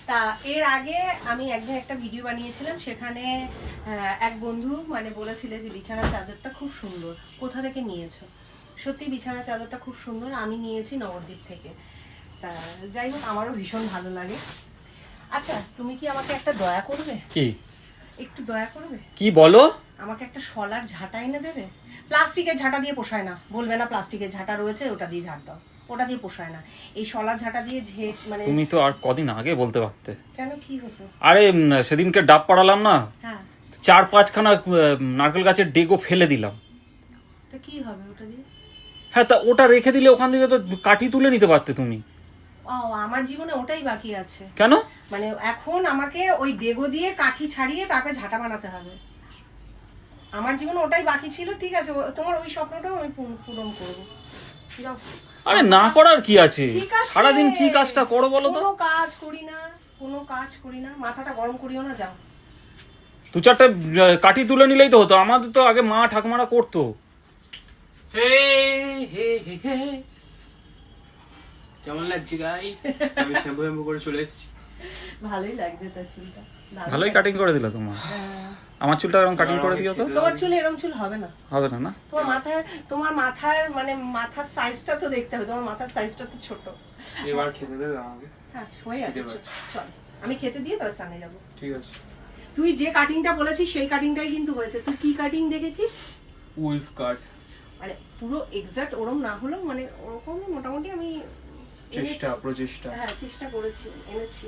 তা এর আগে আমি একদিন একটা ভিডিও বানিয়েছিলাম, সেখানে এক বন্ধু মানে বলেছিল যে বিছানার চাদরটা খুব সুন্দর, কোথা থেকে নিয়েছো? সত্যি বিছানার চাদরটা খুব সুন্দর, আমি নিয়েছি নবদ্বীপ থেকে। তা যাই হোক, আমারও ভীষণ ভালো লাগে। আচ্ছা, তুমি কি আমাকে একটা দয়া করবে? কি? একটু দয়া করবে? কি বলো? আমাকে একটা শলার ঝাঁটা এনে দেবে? প্লাস্টিকের ঝাঁটা দিয়ে পোষায় না, বলবে না প্লাস্টিকের ঝাঁটা রয়েছে ওটা দিয়ে ঝাঁট দাও, ওটা দিয়ে পোষায় না। এই শলার ঝাঁটা দিয়ে মানে তুমি তো আর কদিন আগে বলতে পারতে। কেন, কি হতো? আরে সেদিনকে ডাব পাড়ালাম না, হ্যাঁ, 4-5খানা নারকেল গাছের ডেগো ফেলে দিলাম। তা কি হবে ওটা দিয়ে? হ্যাঁ, তা ওটা রেখে দিলে ওখান থেকে তো কাঠি তুলে নিতে পারতে তুমি। ও, আমার জীবনে ওটাই বাকি আছে। কেন? মানে এখন আমাকে ওই ডেগো দিয়ে কাঠি ছাড়িয়ে তারপরে ঝাঁটা বানাতে হবে। আমার জীবনে ওটাই বাকি ছিল। ঠিক আছে, তোমার ওই স্বপ্নটাও আমি পূরণ করবো। যাও। আরে না করার কি আছে, ঠিক আছে। সারাদিন কি কাজটা করো বলো তো? কোনো কাজ করি না, কোনো কাজ করি না, মাথাটা গরম করিও না, যাও। 2-4টা কাঠি তুলে নিলেই তো হতো। আমাদের তো আগে মা ঠাকুমারা করতো। কেমন লাগছে গাইস? আমি শ্যাম্পু করে চলে এসেছি। ভালোই লাগছে তার চুলটা, ভালোই কাটিং করে দিলা তোমার। আমার চুলটা এরকম কাটিং করে দিও তো। তোমার চুল এরকম চুল হবে না। হবে না? না, তোমার মাথায় মানে মাথার সাইজটা তো দেখতে হবে, তোমার মাথার সাইজটা তো ছোট। এবার খেতে দেবে আমাকে? হ্যাঁ, সময় আছে, চল আমি খেতে দিয়ে তবে স্নানে যাবো। ঠিক আছে। তুই যে কাটিংটা বলেছিস সেই কাটিংটাই কিন্তু হয়েছে। তুই কি কাটিং দেখেছিস? উলফ কাট। মানে পুরো এক্সাক্ট ওরকম না হলেও মানে ওরকম মোটামুটি আমি প্রচেষ্টা। হ্যাঁ চেষ্টা করেছি, এনেছি।